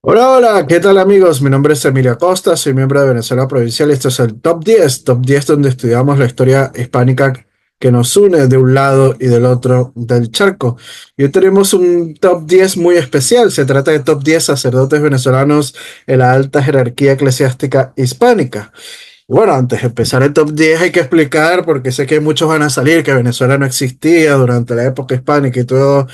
Hola, hola, ¿qué tal amigos? Mi nombre es Emilio Acosta, soy miembro de Venezuela Provincial. Esto es el Top 10 donde estudiamos la historia hispánica que nos une de un lado y del otro del charco. Y hoy tenemos un Top 10 muy especial. Se trata de Top 10 sacerdotes venezolanos en la alta jerarquía eclesiástica hispánica. Bueno, antes de empezar el Top 10 hay que explicar, porque sé que muchos van a salir, que Venezuela no existía durante la época hispánica y todo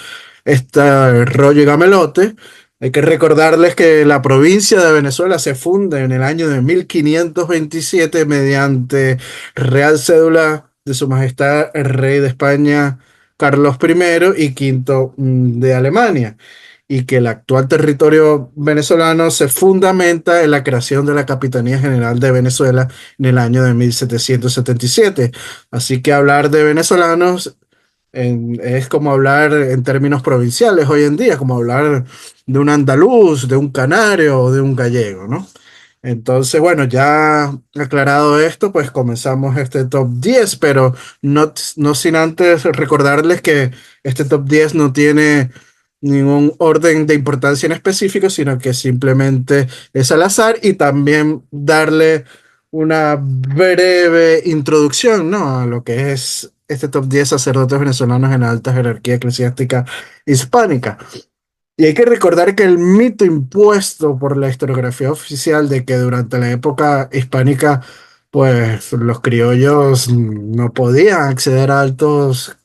este rollo y gamelote. Hay que recordarles que la provincia de Venezuela se funda en el año de 1527 mediante Real Cédula de Su Majestad el Rey de España Carlos I y Quinto de Alemania, y que el actual territorio venezolano se fundamenta en la creación de la Capitanía General de Venezuela en el año de 1777. Así que hablar de venezolanos es como hablar en términos provinciales hoy en día, como hablar de un andaluz, de un canario o de un gallego, ¿no? Entonces, bueno, ya aclarado esto, pues comenzamos este top 10, pero no sin antes recordarles que este top 10 no tiene ningún orden de importancia en específico, sino que simplemente es al azar, y también darle una breve introducción, ¿no? A lo que es este top 10 sacerdotes venezolanos en la alta jerarquía eclesiástica hispánica. Y hay que recordar que el mito impuesto por la historiografía oficial de que durante la época hispánica, pues los criollos no podían acceder a altos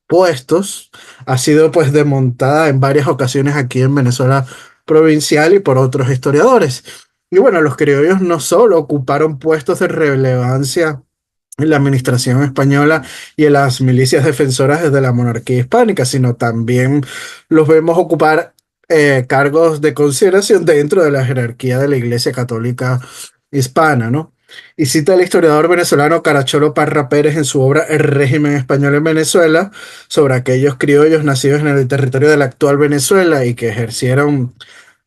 puestos, ha sido pues desmontada en varias ocasiones aquí en Venezuela provincial y por otros historiadores. Y bueno, los criollos no solo ocuparon puestos de relevancia en la administración española y en las milicias defensoras de la monarquía hispánica, sino también los vemos ocupar cargos de consideración dentro de la jerarquía de la Iglesia Católica hispana, ¿no? Y cita el historiador venezolano Caracholo Parra Pérez en su obra El régimen español en Venezuela, sobre aquellos criollos nacidos en el territorio de la actual Venezuela y que ejercieron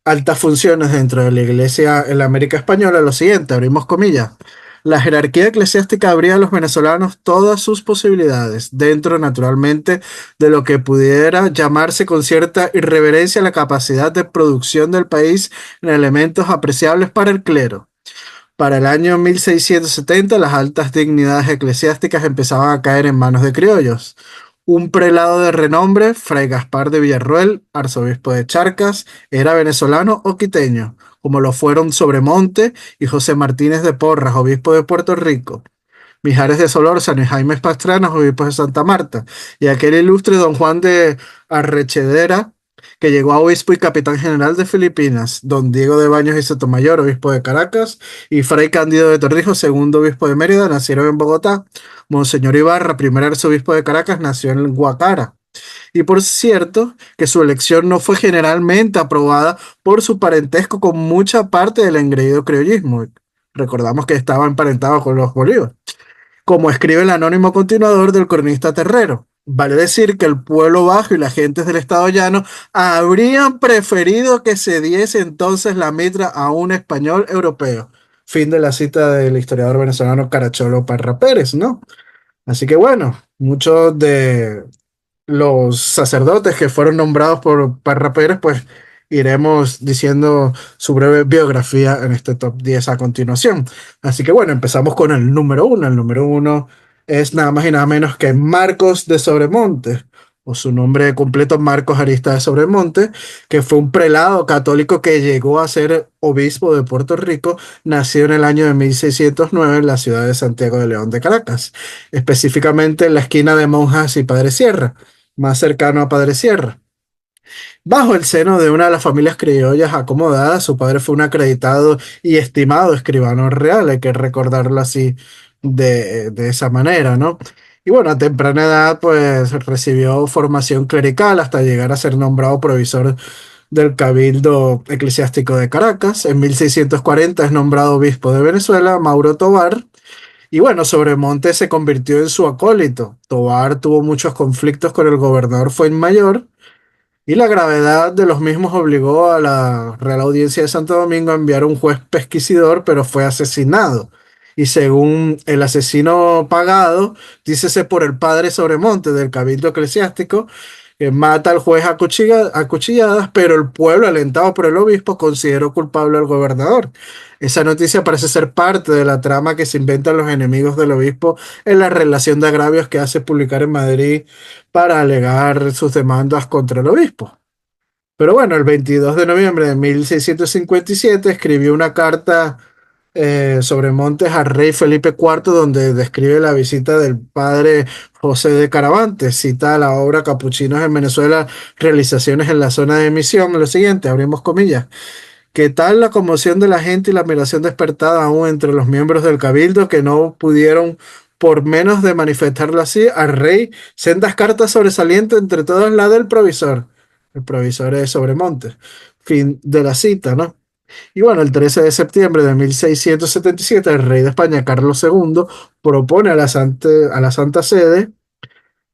altas funciones dentro de la Iglesia en la América Española, lo siguiente, abrimos comillas: la jerarquía eclesiástica abría a los venezolanos todas sus posibilidades, dentro naturalmente de lo que pudiera llamarse con cierta irreverencia la capacidad de producción del país en elementos apreciables para el clero. Para el año 1670, las altas dignidades eclesiásticas empezaban a caer en manos de criollos. Un prelado de renombre, Fray Gaspar de Villarroel, arzobispo de Charcas, era venezolano o quiteño, como lo fueron Sobremonte y José Martínez de Porras, obispo de Puerto Rico, Mijares de Solórzano y Jaime Pastrana, obispos de Santa Marta, y aquel ilustre don Juan de Arrechedera, que llegó a obispo y capitán general de Filipinas, don Diego de Baños y Sotomayor, obispo de Caracas, y Fray Cándido de Torrijos, segundo obispo de Mérida, nacieron en Bogotá. Monseñor Ibarra, primer arzobispo de Caracas, nació en Guacara. Y por cierto, que su elección no fue generalmente aprobada por su parentesco con mucha parte del engreído criollismo. Recordamos que estaba emparentado con los Bolívar, como escribe el anónimo continuador del cronista Terrero. Vale decir que el pueblo bajo y las gentes del estado llano habrían preferido que se diese entonces la mitra a un español europeo. Fin de la cita del historiador venezolano Caracholo Parra Pérez, ¿no? Así que bueno, muchos de los sacerdotes que fueron nombrados por Parra Pérez, pues iremos diciendo su breve biografía en este top 10 a continuación. Así que bueno, empezamos con el número uno. El número uno es nada más y nada menos que Marcos de Sobremonte, o su nombre completo Marcos Arista de Sobremonte, que fue un prelado católico que llegó a ser obispo de Puerto Rico, nacido en el año de 1609 en la ciudad de Santiago de León de Caracas, específicamente en la esquina de Monjas y Padre Sierra, más cercano a Padre Sierra. Bajo el seno de una de las familias criollas acomodadas, su padre fue un acreditado y estimado escribano real, hay que recordarlo así de esa manera, ¿no? Y bueno, a temprana edad pues recibió formación clerical hasta llegar a ser nombrado provisor del Cabildo Eclesiástico de Caracas. En 1640 es nombrado obispo de Venezuela, Mauro Tovar. Y bueno, Sobremonte se convirtió en su acólito. Tovar tuvo muchos conflictos con el gobernador Fuenmayor, y la gravedad de los mismos obligó a la Real Audiencia de Santo Domingo a enviar un juez pesquisidor, pero fue asesinado. Y según el asesino pagado, dícese por el padre Sobremonte del Cabildo Eclesiástico, que mata al juez a cuchilladas, pero el pueblo, alentado por el obispo, consideró culpable al gobernador. Esa noticia parece ser parte de la trama que se inventan los enemigos del obispo en la relación de agravios que hace publicar en Madrid para alegar sus demandas contra el obispo. Pero bueno, el 22 de noviembre de 1657 escribió una carta sobre Montes al rey Felipe IV, donde describe la visita del padre José de Caravantes, cita la obra Capuchinos en Venezuela, realizaciones en la zona de emisión, lo siguiente, abrimos comillas. ¿Qué tal la conmoción de la gente y la admiración despertada aún entre los miembros del cabildo que no pudieron, por menos de manifestarlo así, al rey sendas cartas sobresalientes, entre todas la del provisor? El provisor es Sobremontes. Fin de la cita, ¿no? Y bueno, el 13 de septiembre de 1677, el rey de España, Carlos II, propone a la Santa Sede,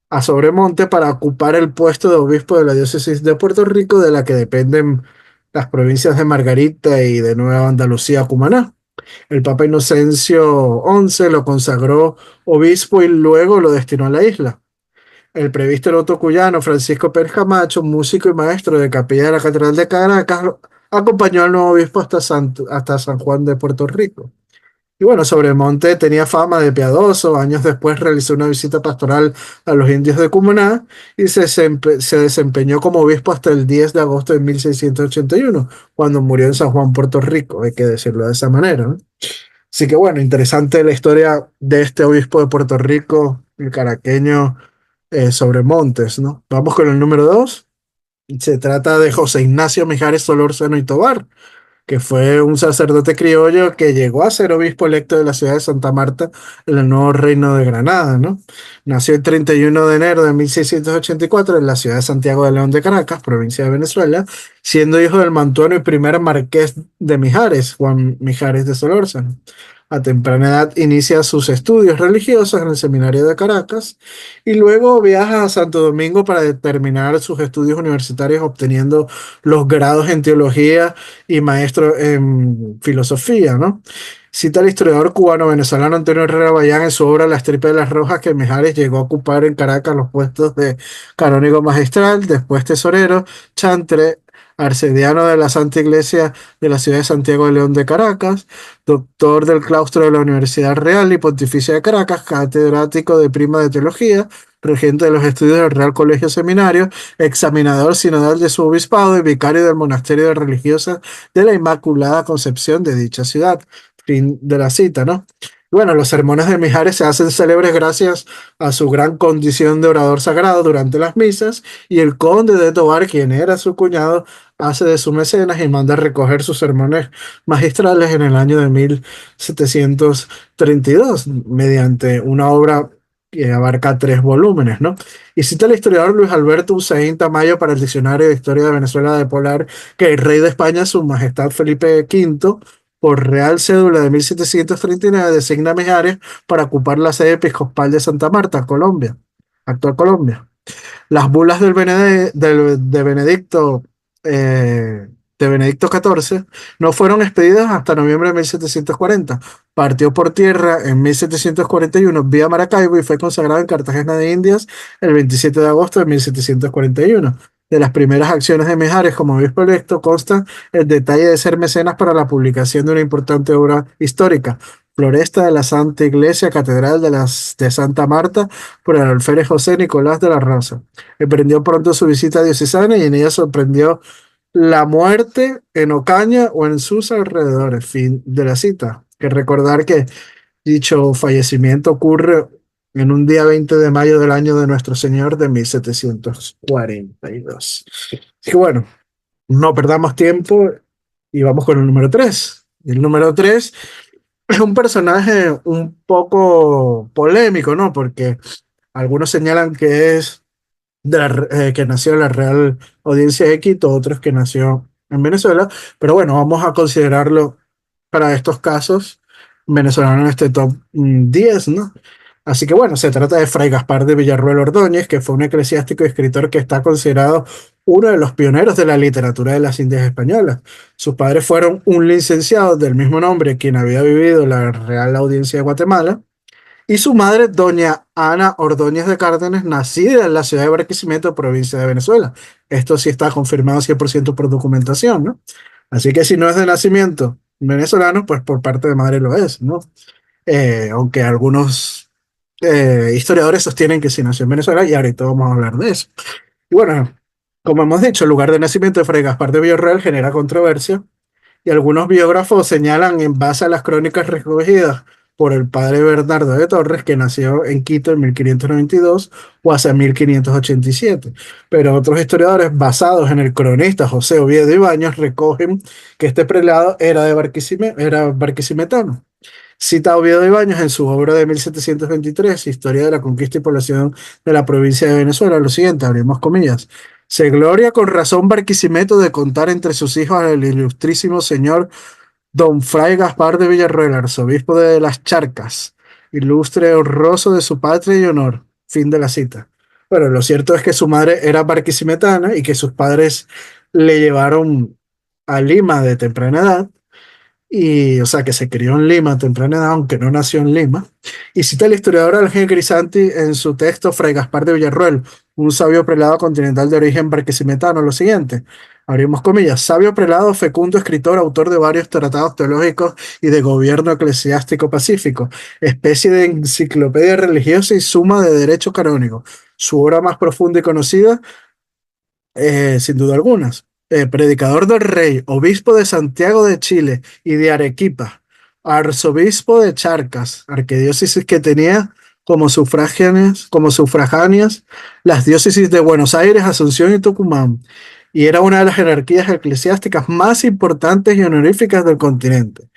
a Sobremonte, para ocupar el puesto de obispo de la diócesis de Puerto Rico, de la que dependen las provincias de Margarita y de Nueva Andalucía, Cumaná. El Papa Inocencio XI lo consagró obispo y luego lo destinó a la isla. El presbítero cuyano Francisco Pérez Camacho, músico y maestro de capilla de la Catedral de Caracas, acompañó al nuevo obispo hasta San Juan de Puerto Rico. Y bueno, Sobremonte tenía fama de piadoso. Años después realizó una visita pastoral a los indios de Cumaná y se desempeñó como obispo hasta el 10 de agosto de 1681, cuando murió en San Juan, Puerto Rico, hay que decirlo de esa manera, ¿no? Así que bueno, interesante la historia de este obispo de Puerto Rico, el caraqueño Sobremontes, ¿no? Vamos con el número 2. Se trata de José Ignacio Mijares Solórzano y Tobar, que fue un sacerdote criollo que llegó a ser obispo electo de la ciudad de Santa Marta en el nuevo reino de Granada, ¿no? Nació el 31 de enero de 1684 en la ciudad de Santiago de León de Caracas, provincia de Venezuela, siendo hijo del mantuano y primer marqués de Mijares, Juan Mijares de Solórzano. A temprana edad inicia sus estudios religiosos en el seminario de Caracas y luego viaja a Santo Domingo para terminar sus estudios universitarios, obteniendo los grados en teología y maestro en filosofía, ¿no? Cita el historiador cubano-venezolano Antonio Herrera Bayán en su obra La estirpe de las Rojas que Mijares llegó a ocupar en Caracas los puestos de canónigo magistral, después tesorero, chantre, arcediano de la Santa Iglesia de la ciudad de Santiago de León de Caracas, doctor del claustro de la Universidad Real y Pontificia de Caracas, catedrático de prima de teología, regente de los estudios del Real Colegio Seminario, examinador sinodal de su obispado y vicario del monasterio de religiosas de la Inmaculada Concepción de dicha ciudad. Fin de la cita, ¿no? Bueno, los sermones de Mijares se hacen célebres gracias a su gran condición de orador sagrado durante las misas, y el conde de Tobar, quien era su cuñado, hace de su mecenas y manda recoger sus sermones magistrales en el año de 1732 mediante una obra que abarca 3 volúmenes, ¿no? Y cita el historiador Luis Alberto Usain Tamayo para el Diccionario de Historia de Venezuela de Polar que el rey de España, su majestad Felipe V, por Real Cédula de 1739, designa a Mijares para ocupar la sede episcopal de Santa Marta, Colombia, actual Colombia. Las bulas de Benedicto, eh, de Benedicto XIV no fueron expedidas hasta noviembre de 1740. Partió por tierra en 1741 vía Maracaibo y fue consagrado en Cartagena de Indias el 27 de agosto de 1741. De las primeras acciones de Mijares como obispo electo consta el detalle de ser mecenas para la publicación de una importante obra histórica, Floresta de la Santa Iglesia Catedral de Santa Marta, por el alférez José Nicolás de la Rosa. Emprendió pronto su visita diocesana y en ella sorprendió la muerte en Ocaña o en sus alrededores. Fin de la cita. Que recordar que dicho fallecimiento ocurre en un día 20 de mayo del año de Nuestro Señor de 1742. Así que bueno, no perdamos tiempo y vamos con el número 3. El número 3 es un personaje un poco polémico, ¿no? Porque algunos señalan que es que nació en la Real Audiencia de Quito, otros que nació en Venezuela, pero bueno, vamos a considerarlo para estos casos venezolanos en este top 10, ¿no? Así que bueno, se trata de Fray Gaspar de Villarroel Ordóñez, que fue un eclesiástico y escritor que está considerado uno de los pioneros de la literatura de las Indias españolas. Sus padres fueron un licenciado del mismo nombre, quien había vivido la Real Audiencia de Guatemala, y su madre, doña Ana Ordóñez de Cárdenas, nacida en la ciudad de Barquisimeto, provincia de Venezuela. Esto sí está confirmado 100% por documentación, ¿no? Así que si no es de nacimiento venezolano, pues por parte de madre lo es, ¿no? Aunque algunos historiadores sostienen que sí nació en Venezuela y ahorita vamos a hablar de eso. Y bueno, como hemos dicho, el lugar de nacimiento de Fray Gaspar de Villarroel genera controversia y algunos biógrafos señalan en base a las crónicas recogidas por el padre Bernardo de Torres, que nació en Quito en 1592 o hacia 1587. Pero otros historiadores, basados en el cronista José Oviedo Ibáñez, recogen que este prelado era barquisimetano. Cita a Oviedo Ibáñez en su obra de 1723, Historia de la Conquista y Población de la Provincia de Venezuela, lo siguiente, abrimos comillas. Se gloria con razón Barquisimeto de contar entre sus hijos al ilustrísimo señor Don Fray Gaspar de Villarroel, arzobispo de las Charcas, ilustre honroso de su patria y honor. Fin de la cita. Bueno, lo cierto es que su madre era barquisimetana y que sus padres le llevaron a Lima de temprana edad y, o sea, que se crió en Lima a temprana edad, aunque no nació en Lima. Y cita el historiador Ángel Grisanti en su texto Fray Gaspar de Villarroel, un sabio prelado continental de origen barquisimetano, lo siguiente, abrimos comillas, sabio prelado, fecundo escritor, autor de varios tratados teológicos y de gobierno eclesiástico pacífico, especie de enciclopedia religiosa y suma de derecho canónico. Su obra más profunda y conocida sin duda algunas. Predicador del rey, obispo de Santiago de Chile y de Arequipa, arzobispo de Charcas, arquidiócesis que tenía como sufragáneas las diócesis de Buenos Aires, Asunción y Tucumán, y era una de las jerarquías eclesiásticas más importantes y honoríficas del continente,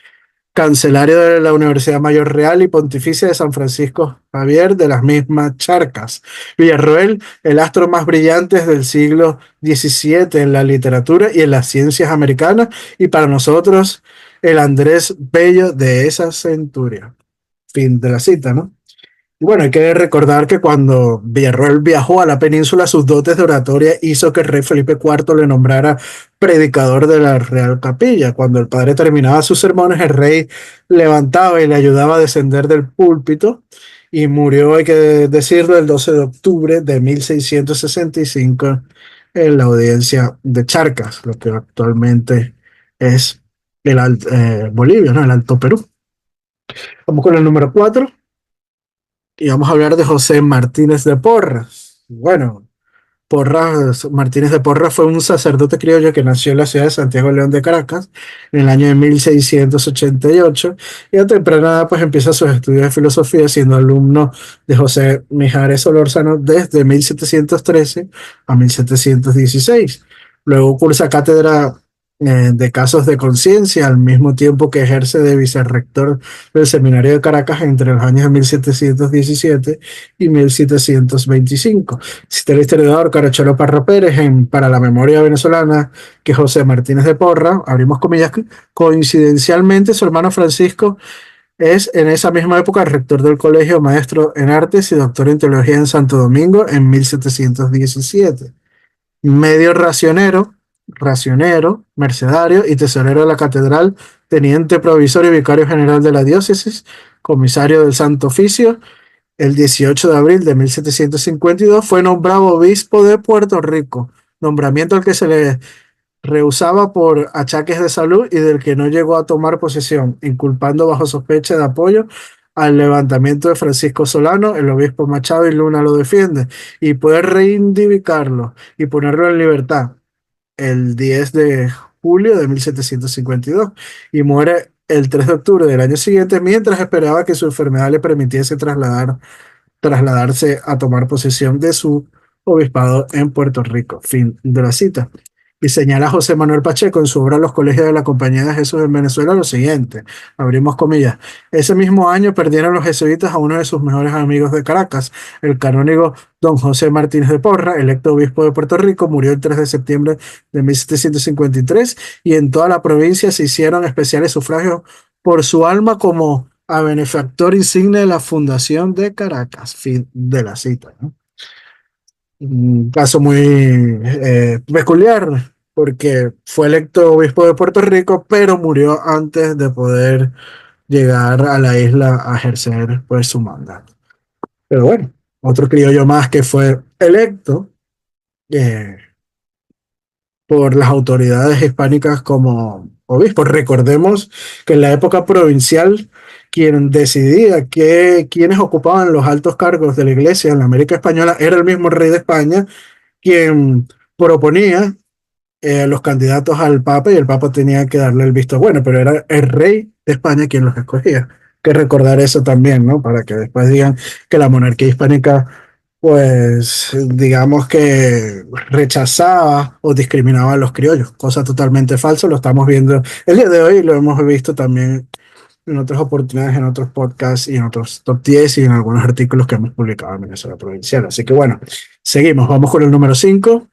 cancelario de la Universidad Mayor Real y Pontificia de San Francisco Javier de las mismas Charcas. Villarroel, el astro más brillante del siglo XVII en la literatura y en las ciencias americanas, y para nosotros, el Andrés Bello de esa centuria. Fin de la cita, ¿no? Y bueno, hay que recordar que cuando Villarroel viajó a la península, sus dotes de oratoria hizo que el rey Felipe IV le nombrara predicador de la Real Capilla. Cuando el padre terminaba sus sermones, el rey levantaba y le ayudaba a descender del púlpito y murió, hay que decirlo, el 12 de octubre de 1665 en la audiencia de Charcas, lo que actualmente es Bolivia, ¿no? El Alto Perú. Vamos con el número 4 y vamos a hablar de José Martínez de Porras. Bueno, Porras, Martínez de Porras fue un sacerdote criollo que nació en la ciudad de Santiago León de Caracas en el año de 1688 y a temprana edad pues empieza sus estudios de filosofía siendo alumno de José Mijares Solórzano desde 1713 a 1716. Luego cursa cátedra de casos de conciencia al mismo tiempo que ejerce de vicerrector del Seminario de Caracas entre los años de 1717 y 1725. Cita el historiador Caracholo Parra Pérez en Para la Memoria Venezolana que José Martínez de Porra, abrimos comillas, coincidencialmente su hermano Francisco es en esa misma época rector del colegio, maestro en artes y doctor en teología en Santo Domingo en 1717. Medio racionero, mercedario y tesorero de la catedral, teniente provisor y vicario general de la diócesis, comisario del Santo Oficio. El 18 de abril de 1752 fue nombrado obispo de Puerto Rico, nombramiento al que se le rehusaba por achaques de salud y del que no llegó a tomar posesión, inculpando bajo sospecha de apoyo al levantamiento de Francisco Solano. El obispo Machado y Luna lo defiende y puede reivindicarlo y ponerlo en libertad el 10 de julio de 1752 y muere el 3 de octubre del año siguiente mientras esperaba que su enfermedad le permitiese trasladarse a tomar posesión de su obispado en Puerto Rico. Fin de la cita. Y señala José Manuel Pacheco en su obra Los Colegios de la Compañía de Jesús en Venezuela lo siguiente, abrimos comillas, ese mismo año perdieron los jesuitas a uno de sus mejores amigos de Caracas, el canónigo don José Martínez de Porra, electo obispo de Puerto Rico, murió el 3 de septiembre de 1753 y en toda la provincia se hicieron especiales sufragios por su alma como a benefactor insigne de la Fundación de Caracas. Fin de la cita, ¿no? Un caso muy peculiar, porque fue electo obispo de Puerto Rico, pero murió antes de poder llegar a la isla a ejercer pues su mandato. Pero bueno, otro criollo más que fue electo eh, por las autoridades hispánicas como obispo. Recordemos que en la época provincial, quien decidía quiénes ocupaban los altos cargos de la iglesia en la América Española era el mismo rey de España, quien proponía los candidatos al Papa y el Papa tenía que darle el visto bueno, pero era el rey de España quien los escogía. Hay que recordar eso también, ¿no? Para que después digan que la monarquía hispánica, pues, digamos que rechazaba o discriminaba a los criollos, cosa totalmente falsa, lo estamos viendo el día de hoy y lo hemos visto también en otras oportunidades, en otros podcasts y en otros top 10 y en algunos artículos que hemos publicado en Venezuela Provincial. Así que bueno, seguimos, vamos con el número 5.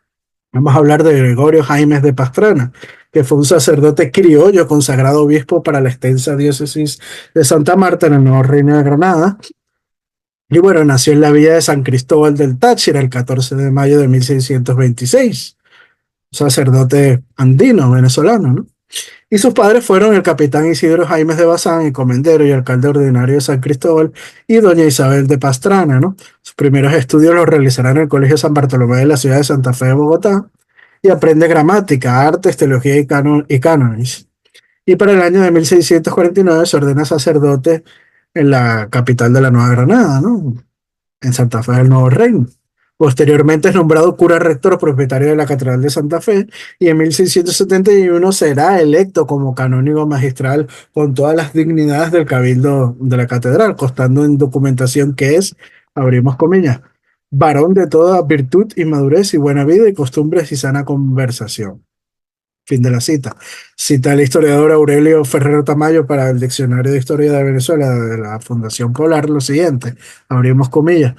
Vamos a hablar de Gregorio Jaimes de Pastrana, que fue un sacerdote criollo consagrado obispo para la extensa diócesis de Santa Marta en el Nuevo Reino de Granada. Y bueno, nació en la villa de San Cristóbal del Táchira el 14 de mayo de 1626, sacerdote andino venezolano, ¿no? Y sus padres fueron el capitán Isidro Jaimes de Bazán, encomendero y alcalde ordinario de San Cristóbal, y doña Isabel de Pastrana, ¿no? Sus primeros estudios los realizarán en el Colegio San Bartolomé de la ciudad de Santa Fe de Bogotá, y aprende gramática, artes, teología y cánones. Y para el año de 1649 se ordena sacerdote en la capital de la Nueva Granada, ¿no? En Santa Fe del Nuevo Reino. Posteriormente es nombrado cura rector propietario de la Catedral de Santa Fe y en 1671 será electo como canónigo magistral con todas las dignidades del cabildo de la catedral, constando en documentación que es, abrimos comillas, varón de toda virtud y madurez y buena vida y costumbres y sana conversación. Fin de la cita. Cita el historiador Aurelio Ferrero Tamayo para el Diccionario de Historia de Venezuela de la Fundación Polar lo siguiente, abrimos comillas.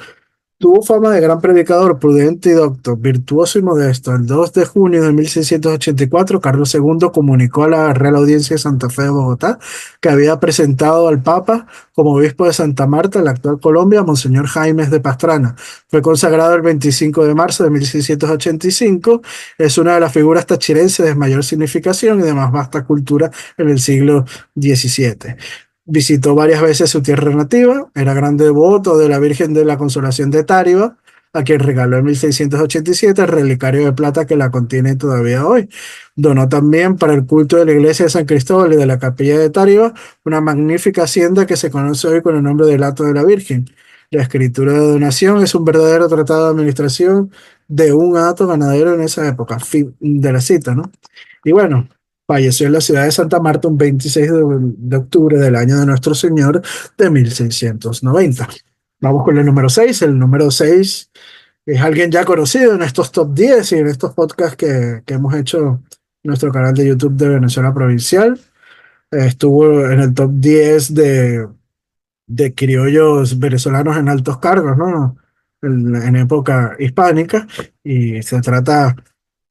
Tuvo fama de gran predicador, prudente y docto, virtuoso y modesto. El 2 de junio de 1684, Carlos II comunicó a la Real Audiencia de Santa Fe de Bogotá que había presentado al Papa como obispo de Santa Marta, en la actual Colombia, a Monseñor Jaimes de Pastrana. Fue consagrado el 25 de marzo de 1685. Es una de las figuras tachirenses de mayor significación y de más vasta cultura en el siglo XVII. Visitó varias veces su tierra nativa, era gran devoto de la Virgen de la Consolación de Táriba, a quien regaló en 1687 el relicario de plata que la contiene todavía hoy. Donó también para el culto de la iglesia de San Cristóbal y de la capilla de Táriba una magnífica hacienda que se conoce hoy con el nombre del Hato de la Virgen. La escritura de donación es un verdadero tratado de administración de un hato ganadero en esa época. Fin de la cita, ¿no? Y bueno, falleció en la ciudad de Santa Marta un 26 de octubre del año de Nuestro Señor de 1690. Vamos con el número 6. El número 6 es alguien ya conocido en estos top 10 y en estos podcasts que hemos hecho en nuestro canal de YouTube de Venezuela Provincial. Estuvo en el top 10 de criollos venezolanos en altos cargos, ¿no? En época hispánica. Y se trata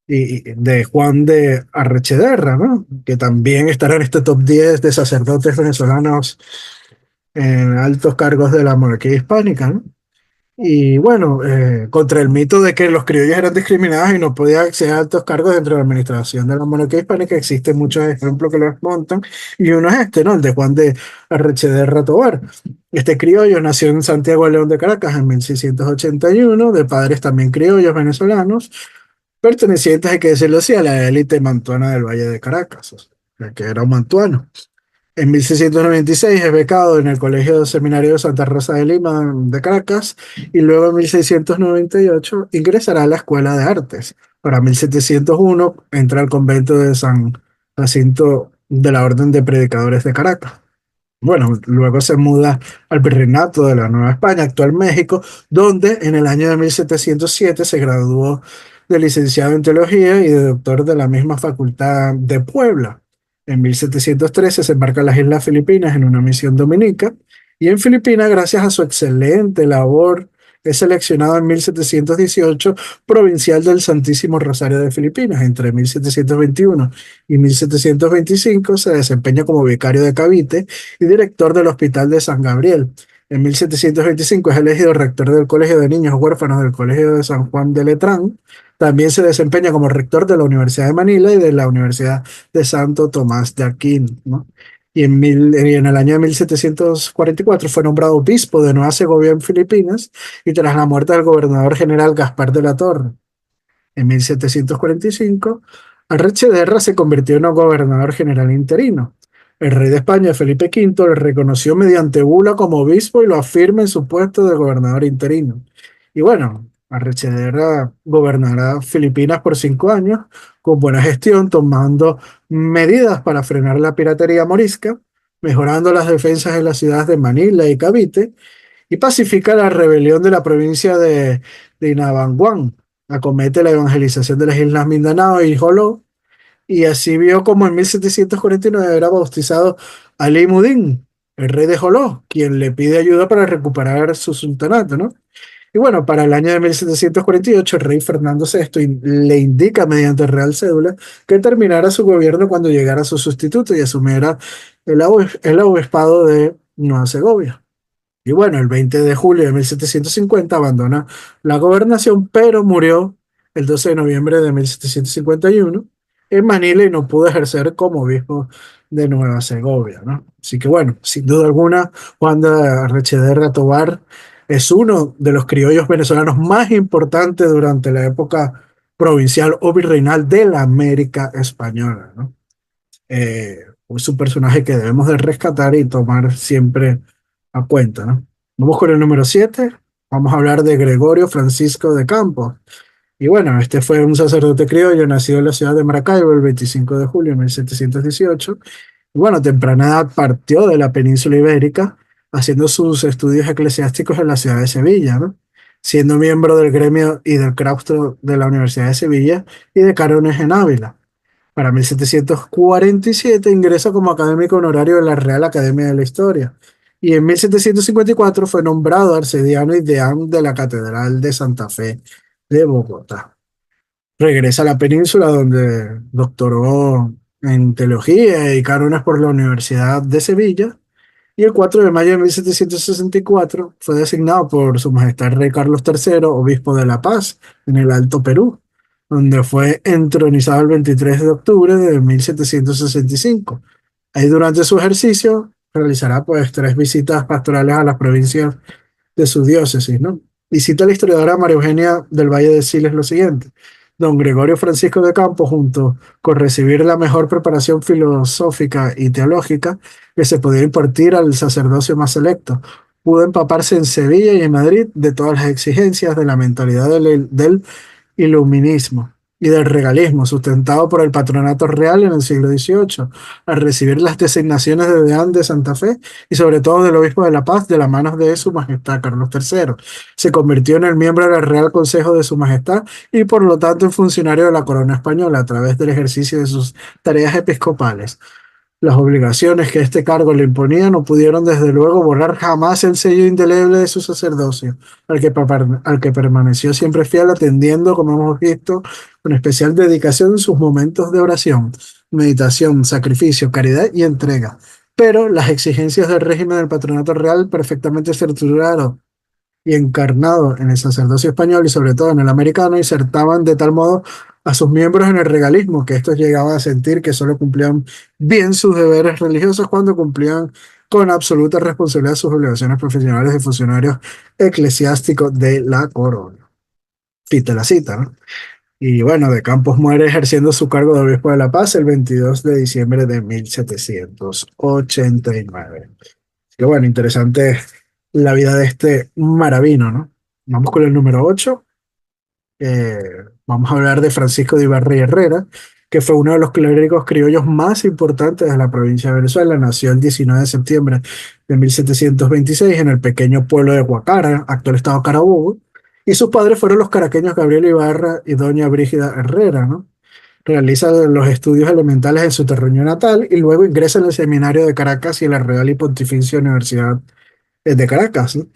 de Juan de Arrechederra, ¿no? Que también estará en este top 10 de sacerdotes venezolanos en altos cargos de la monarquía hispánica, ¿no? Y bueno, contra el mito de que los criollos eran discriminados y no podían acceder a altos cargos dentro de la administración de la monarquía hispánica, existen muchos ejemplos que lo desmontan, y uno es este, ¿no? El de Juan de Arrechederra Tobar. Este criollo nació en Santiago de León de Caracas en 1681, de padres también criollos venezolanos, pertenecientes, hay que decirlo así, a la élite mantuana del Valle de Caracas, o sea, que era un mantuano. En 1696 es becado en el Colegio Seminario de Santa Rosa de Lima de Caracas y luego en 1698 ingresará a la Escuela de Artes. Para 1701 entra al convento de San Jacinto de la Orden de Predicadores de Caracas. Bueno, luego se muda al Virreinato de la Nueva España, actual México, donde en el año de 1707 se graduó de licenciado en teología y de doctor de la misma facultad de Puebla. En 1713 se embarca en las Islas Filipinas en una misión dominica y en Filipinas, gracias a su excelente labor, es seleccionado en 1718 provincial del Santísimo Rosario de Filipinas. Entre 1721 y 1725 se desempeña como vicario de Cavite y director del Hospital de San Gabriel. En 1725 es elegido rector del Colegio de Niños Huérfanos del Colegio de San Juan de Letrán. También se desempeña como rector de la Universidad de Manila y de la Universidad de Santo Tomás de Aquino, ¿no? y en el año de 1744 fue nombrado obispo de Nueva Segovia en Filipinas y tras la muerte del gobernador general Gaspar de la Torre. En 1745, Arrechederra se convirtió en un gobernador general interino. El rey de España, Felipe V, le reconoció mediante bula como obispo y lo afirma en su puesto de gobernador interino. Y bueno, Arrechederra gobernará Filipinas por 5 años, con buena gestión, tomando medidas para frenar la piratería morisca, mejorando las defensas en las ciudades de Manila y Cavite, y pacifica la rebelión de la provincia de Inabanguán, acomete la evangelización de las islas Mindanao y Joló, y así vio como en 1749 era bautizado Ali Mudin, el rey de Joló, quien le pide ayuda para recuperar su sultanato, ¿no? Y bueno, para el año de 1748, el rey Fernando VI le indica mediante Real Cédula que terminara su gobierno cuando llegara su sustituto y asumiera el obispado de Nueva Segovia. Y bueno, el 20 de julio de 1750 abandona la gobernación, pero murió el 12 de noviembre de 1751 en Manila y no pudo ejercer como obispo de Nueva Segovia, ¿no? Así que bueno, sin duda alguna, Juan de Arrechederra Tobar es uno de los criollos venezolanos más importantes durante la época provincial o virreinal de la América Española, ¿no? Es un personaje que debemos de rescatar y tomar siempre a cuenta, ¿no? Vamos con el número 7. Vamos a hablar de Gregorio Francisco de Campos. Y bueno, este fue un sacerdote criollo nacido en la ciudad de Maracaibo el 25 de julio de 1718. Y bueno, a temprana edad partió de la península ibérica, haciendo sus estudios eclesiásticos en la ciudad de Sevilla, ¿no? Siendo miembro del gremio y del claustro de la Universidad de Sevilla y de cánones en Ávila. Para 1747 ingresa como académico honorario de la Real Academia de la Historia y en 1754 fue nombrado arcediano y deán de la Catedral de Santa Fe de Bogotá. Regresa a la península donde doctoró en teología y cánones por la Universidad de Sevilla y el 4 de mayo de 1764 fue designado por Su Majestad el Rey Carlos III, obispo de La Paz, en el Alto Perú, donde fue entronizado el 23 de octubre de 1765. Ahí durante su ejercicio realizará pues 3 visitas pastorales a las provincias de su diócesis, ¿no? Y cita la historiadora María Eugenia del Valle de Siles lo siguiente. Don Gregorio Francisco de Campos, junto con recibir la mejor preparación filosófica y teológica que se podía impartir al sacerdocio más selecto, pudo empaparse en Sevilla y en Madrid de todas las exigencias de la mentalidad del iluminismo y del regalismo, sustentado por el patronato real en el siglo XVIII, al recibir las designaciones de deán de Santa Fe y sobre todo del obispo de La Paz de las manos de Su Majestad Carlos III. Se convirtió en el miembro del Real Consejo de Su Majestad y por lo tanto en funcionario de la corona española a través del ejercicio de sus tareas episcopales. Las obligaciones que este cargo le imponía no pudieron desde luego borrar jamás el sello indeleble de su sacerdocio, al que permaneció siempre fiel atendiendo, como hemos visto, con especial dedicación en sus momentos de oración, meditación, sacrificio, caridad y entrega. Pero las exigencias del régimen del patronato real, perfectamente estructurado y encarnado en el sacerdocio español y sobre todo en el americano, insertaban de tal modo a sus miembros en el regalismo, que estos llegaban a sentir que solo cumplían bien sus deberes religiosos cuando cumplían con absoluta responsabilidad sus obligaciones profesionales de funcionarios eclesiásticos de la corona. Fita la cita, ¿no? Y bueno, de Campos muere ejerciendo su cargo de obispo de La Paz el 22 de diciembre de 1789. Que bueno, interesante la vida de este maravino, ¿no? Vamos con el número 8. Vamos a hablar de Francisco de Ibarra y Herrera, que fue uno de los clérigos criollos más importantes de la provincia de Venezuela. Nació el 19 de septiembre de 1726 en el pequeño pueblo de Guacara, actual estado Carabobo, y sus padres fueron los caraqueños Gabriel Ibarra y doña Brígida Herrera, ¿no? Realiza los estudios elementales en su terruño natal y luego ingresa en el Seminario de Caracas y en la Real y Pontificia Universidad de Caracas, ¿no?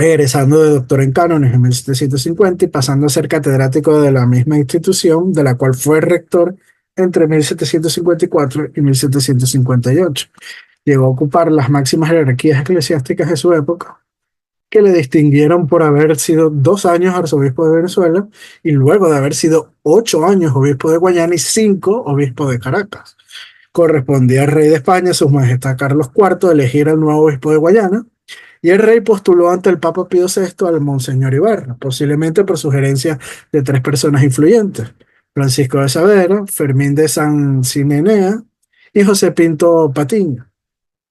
Egresando de doctor en cánones en 1750 y pasando a ser catedrático de la misma institución, de la cual fue rector entre 1754 y 1758. Llegó a ocupar las máximas jerarquías eclesiásticas de su época, que le distinguieron por haber sido 2 años arzobispo de Venezuela y luego de haber sido 8 años obispo de Guayana y 5 obispo de Caracas. correspondía al rey de España, su majestad Carlos IV, elegir al nuevo obispo de Guayana, y el rey postuló ante el Papa Pío VI al Monseñor Ibarra, posiblemente por sugerencia de tres personas influyentes: Francisco de Saavedra, Fermín de Sancinenea y José Pinto Patiño,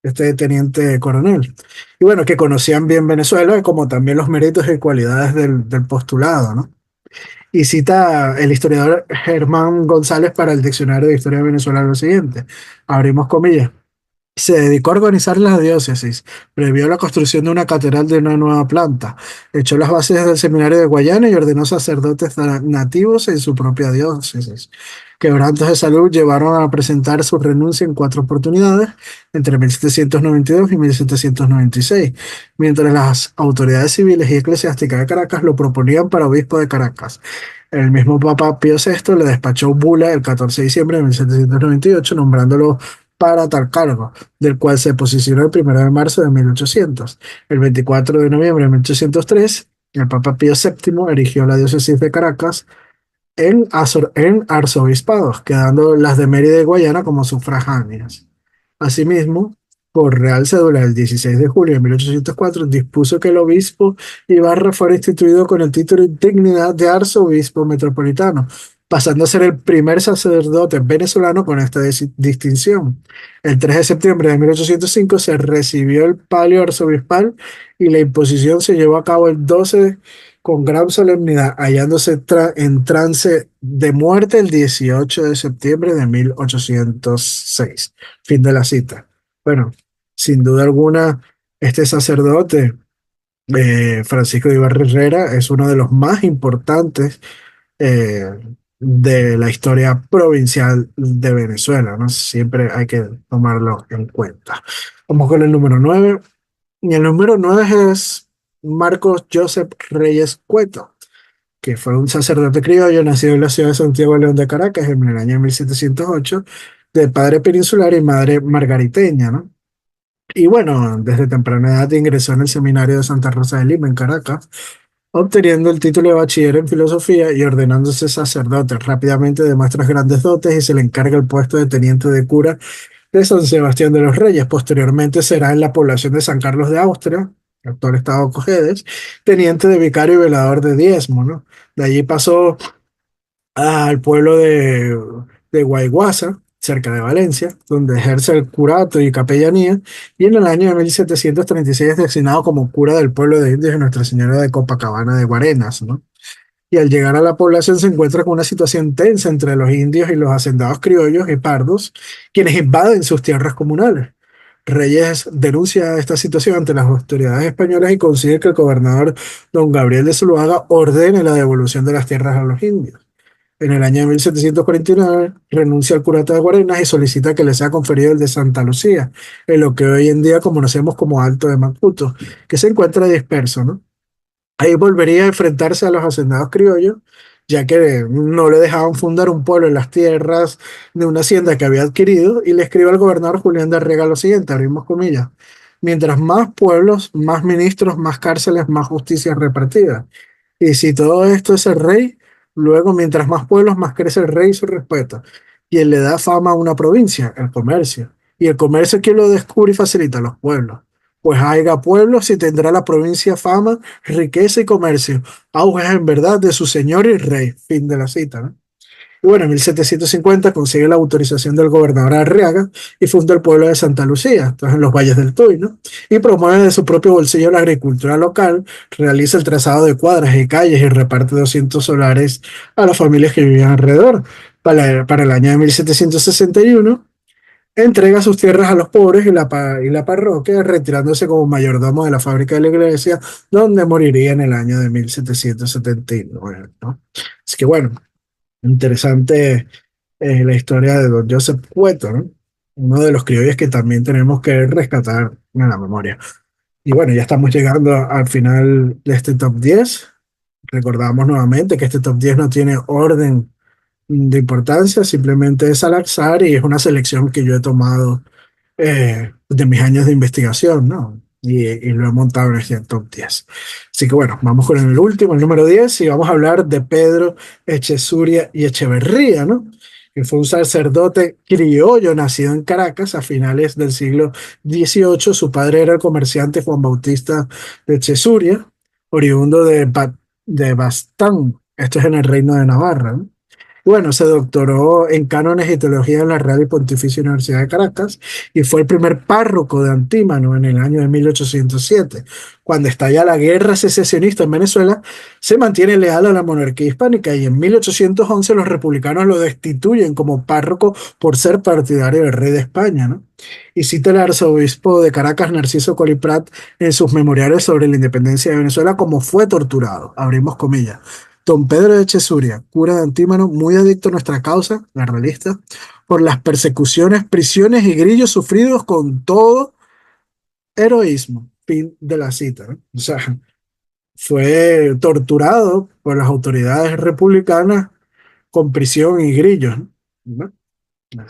este teniente coronel. Y bueno, que conocían bien Venezuela, como también los méritos y cualidades del postulado, ¿no? Y cita el historiador Germán González para el Diccionario de Historia de Venezuela lo siguiente, abrimos comillas: se dedicó a organizar las diócesis, previó la construcción de una catedral de una nueva planta, echó las bases del seminario de Guayana y ordenó sacerdotes nativos en su propia diócesis. Quebrantos de salud llevaron a presentar su renuncia en cuatro oportunidades, entre 1792 y 1796, mientras las autoridades civiles y eclesiásticas de Caracas lo proponían para obispo de Caracas. El mismo Papa Pío VI le despachó bula el 14 de diciembre de 1798, nombrándolo para tal cargo, del cual se posicionó el 1 de marzo de 1800. El 24 de noviembre de 1803, el Papa Pío VII erigió la diócesis de Caracas en arzobispados, quedando las de Mérida y Guayana como sufragáneas. Asimismo, por Real Cédula del 16 de julio de 1804, dispuso que el obispo Ibarra fuera instituido con el título y dignidad de arzobispo metropolitano, pasando a ser el primer sacerdote venezolano con esta distinción. El 3 de septiembre de 1805 se recibió el palio arzobispal y la imposición se llevó a cabo el 12 con gran solemnidad, hallándose en trance de muerte el 18 de septiembre de 1806. Fin de la cita. Bueno, sin duda alguna, este sacerdote, Francisco de Ibarra Herrera, es uno de los más importantes eh, de la historia provincial de Venezuela, ¿no? Siempre hay que tomarlo en cuenta. Vamos con el número 9. Y el número 9 es Marcos Joseph Reyes Cueto, que fue un sacerdote criollo nacido en la ciudad de Santiago de León de Caracas en el año 1708, de padre peninsular y madre margariteña, ¿no? Y bueno, desde temprana edad ingresó en el seminario de Santa Rosa de Lima, en Caracas, obteniendo el título de bachiller en filosofía y ordenándose sacerdote. Rápidamente demuestra grandes dotes y se le encarga el puesto de teniente de cura de San Sebastián de los Reyes. Posteriormente será en la población de San Carlos de Austria, actual estado Cojedes, teniente de vicario y velador de diezmo, ¿no? De allí pasó al pueblo de Guayguasa, cerca de Valencia, donde ejerce el curato y capellanía, y en el año de 1736 es designado como cura del pueblo de indios de Nuestra Señora de Copacabana de Guarenas, ¿no? Y al llegar a la población se encuentra con una situación tensa entre los indios y los hacendados criollos y pardos, quienes invaden sus tierras comunales. Reyes denuncia esta situación ante las autoridades españolas y consigue que el gobernador don Gabriel de Zuloaga ordene la devolución de las tierras a los indios. En el año de 1749 renuncia al curato de Guarenas y solicita que le sea conferido el de Santa Lucía, en lo que hoy en día conocemos como Alto de Macuto, que se encuentra disperso, ¿no? Ahí volvería a enfrentarse a los hacendados criollos, ya que no le dejaban fundar un pueblo en las tierras de una hacienda que había adquirido, y le escribe al gobernador Julián de Arriaga lo siguiente, abrimos comillas: mientras más pueblos, más ministros, más cárceles, más justicia repartida. Y si todo esto es el rey, luego mientras más pueblos, más crece el rey y su respeto. Y él le da fama a una provincia, el comercio. Y el comercio, ¿quién lo descubre y facilita? Los pueblos. Pues haiga pueblos y tendrá la provincia fama, riqueza y comercio. Auge en verdad de su señor y rey. Fin de la cita, ¿no? Y bueno, en 1750 consigue la autorización del gobernador Arriaga y funda el pueblo de Santa Lucía, entonces en los valles del Tuy, ¿no? Y promueve de su propio bolsillo la agricultura local, realiza el trazado de cuadras y calles y reparte 200 solares a las familias que vivían alrededor. Para el año de 1761 entrega sus tierras a los pobres y la parroquia, retirándose como mayordomo de la fábrica de la iglesia, donde moriría en el año de 1779, ¿no? Así que bueno, interesante la historia de don Joseph Cueto, ¿no? Uno de los criollos que también tenemos que rescatar en la memoria. Y bueno, ya estamos llegando al final de este top 10. Recordamos nuevamente que este top 10 no tiene orden de importancia, simplemente es al azar y es una selección que yo he tomado de mis años de investigación, ¿no? Y lo he montado en este top 10. Así que bueno, vamos con el último, el número 10, y vamos a hablar de Pedro Echesuria y Echeverría, ¿no? que fue un sacerdote criollo nacido en Caracas a finales del siglo XVIII. Su padre era el comerciante Juan Bautista de Chesuria, oriundo de Bastán, esto es en el Reino de Navarra, ¿no? Bueno, se doctoró en cánones y teología en la Real y Pontificia Universidad de Caracas y fue el primer párroco de Antímano en el año de 1807. Cuando estalla la guerra secesionista en Venezuela, se mantiene leal a la monarquía hispánica y en 1811 los republicanos lo destituyen como párroco por ser partidario del rey de España, ¿no? Y cita el arzobispo de Caracas, Narciso Coliprat, en sus memoriales sobre la independencia de Venezuela como fue torturado, abrimos comillas. Don Pedro de Chesuria, cura de Antímano, muy adicto a nuestra causa, la realista, por las persecuciones, prisiones y grillos sufridos con todo heroísmo. Fin de la cita, ¿no? O sea, fue torturado por las autoridades republicanas con prisión y grillos, ¿no?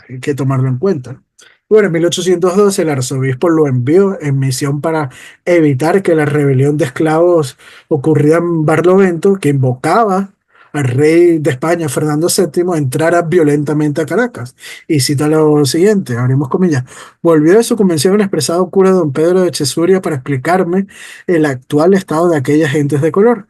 Hay que tomarlo en cuenta. Bueno, en 1812 el arzobispo lo envió en misión para evitar que la rebelión de esclavos ocurriera en Barlovento, que invocaba al rey de España, Fernando VII, entrara violentamente a Caracas. Y cita lo siguiente, abrimos comillas, volvió de su convención el expresado cura don Pedro de Chesuria para explicarme el actual estado de aquellas gentes de color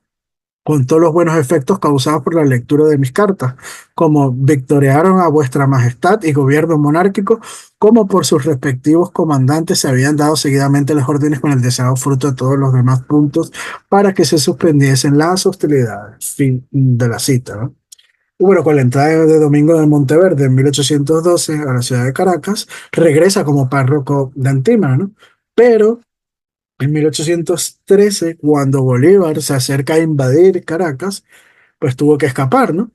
con todos los buenos efectos causados por la lectura de mis cartas, como victoriaron a vuestra majestad y gobierno monárquico, como por sus respectivos comandantes se habían dado seguidamente las órdenes con el deseado fruto de todos los demás puntos para que se suspendiesen las hostilidades. Fin de la cita, ¿no? Y bueno, con la entrada de Domingo de Monteverde en 1812 a la ciudad de Caracas, regresa como párroco de Antímano, ¿no? Pero en 1813, cuando Bolívar se acerca a invadir Caracas, pues tuvo que escapar, ¿no?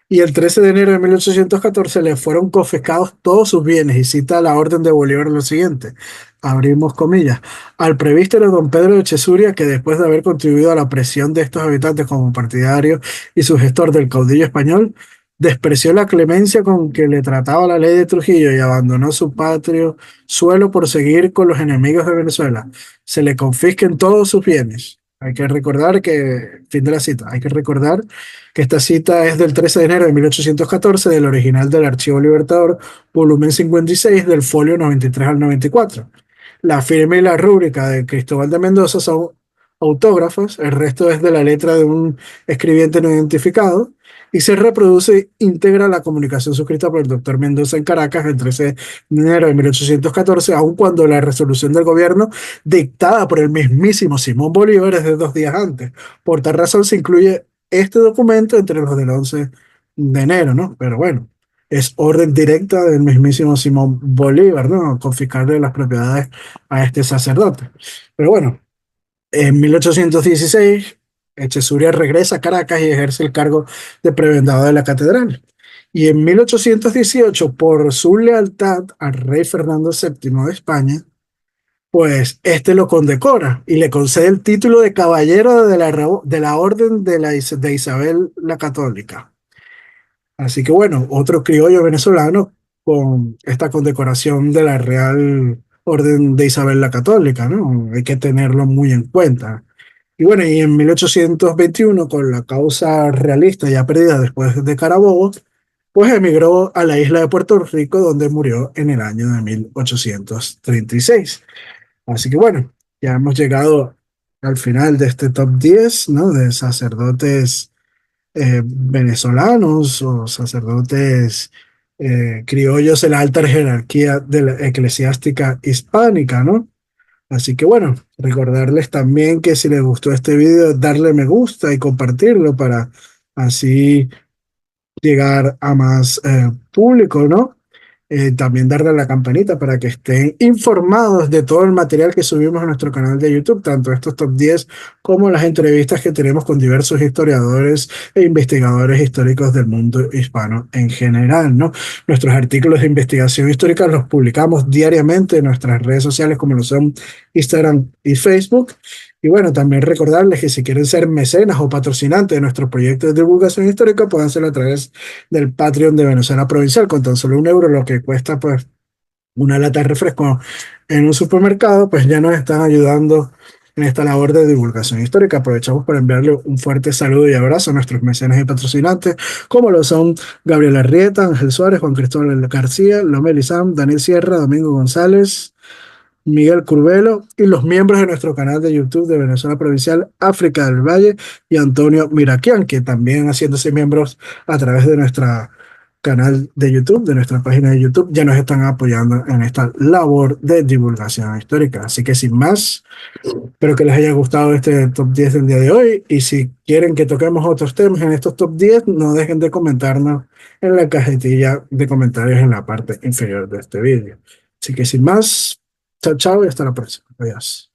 Y el 13 de enero de 1814 le fueron confiscados todos sus bienes y cita la orden de Bolívar lo siguiente, abrimos comillas, al prevístero don Pedro de Chesuria que después de haber contribuido a la presión de estos habitantes como partidario y su gestor del caudillo español, despreció la clemencia con que le trataba la ley de Trujillo y abandonó su patrio suelo por seguir con los enemigos de Venezuela. Se le confisquen todos sus bienes. Hay que recordar que, fin de la cita, hay que recordar que esta cita es del 13 de enero de 1814 del original del Archivo Libertador, volumen 56 del folio 93 al 94. La firma y la rúbrica de Cristóbal de Mendoza son autógrafos, el resto es de la letra de un escribiente no identificado y se reproduce íntegra la comunicación suscrita por el doctor Mendoza en Caracas el 13 de enero de 1814, aun cuando la resolución del gobierno dictada por el mismísimo Simón Bolívar es de 2 días antes. Por tal razón se incluye este documento entre los del 11 de enero, ¿no? Pero bueno, es orden directa del mismísimo Simón Bolívar, ¿no? Confiscarle las propiedades a este sacerdote. Pero bueno, en 1816, Echesuria regresa a Caracas y ejerce el cargo de prebendado de la catedral. Y en 1818, por su lealtad al rey Fernando VII de España, pues este lo condecora y le concede el título de caballero de la Orden de Isabel la Católica. Así que bueno, otro criollo venezolano con esta condecoración de la Real Orden de Isabel la Católica, ¿no? Hay que tenerlo muy en cuenta. Y bueno, y en 1821, con la causa realista ya perdida después de Carabobo, pues emigró a la isla de Puerto Rico, donde murió en el año de 1836. Así que bueno, ya hemos llegado al final de este top 10, ¿no? De sacerdotes venezolanos o sacerdotes criollos en la alta jerarquía de la eclesiástica hispánica, ¿no? Así que bueno, recordarles también que si les gustó este video, darle me gusta y compartirlo para así llegar a más público, ¿no? También darle a la campanita para que estén informados de todo el material que subimos a nuestro canal de YouTube, tanto estos top 10 como las entrevistas que tenemos con diversos historiadores e investigadores históricos del mundo hispano en general, ¿no? Nuestros artículos de investigación histórica los publicamos diariamente en nuestras redes sociales como lo son Instagram y Facebook. Y bueno, también recordarles que si quieren ser mecenas o patrocinantes de nuestro proyecto de divulgación histórica, pueden hacerlo a través del Patreon de Venezuela Provincial, con tan solo 1 euro, lo que cuesta pues una lata de refresco en un supermercado, pues ya nos están ayudando en esta labor de divulgación histórica. Aprovechamos para enviarle un fuerte saludo y abrazo a nuestros mecenas y patrocinantes, como lo son Gabriel Arrieta, Ángel Suárez, Juan Cristóbal García, Lomel Izam, Daniel Sierra, Domingo González, Miguel Curvelo y los miembros de nuestro canal de YouTube de Venezuela Provincial, África del Valle y Antonio Miraquian, que también haciéndose miembros a través de nuestra canal de YouTube, de nuestra página de YouTube, ya nos están apoyando en esta labor de divulgación histórica. Así que sin más, espero que les haya gustado este top 10 del día de hoy y si quieren que toquemos otros temas en estos top 10 no dejen de comentarnos en la cajetilla de comentarios en la parte inferior de este vídeo. Así que sin más, chao, chao y hasta la próxima. Adiós.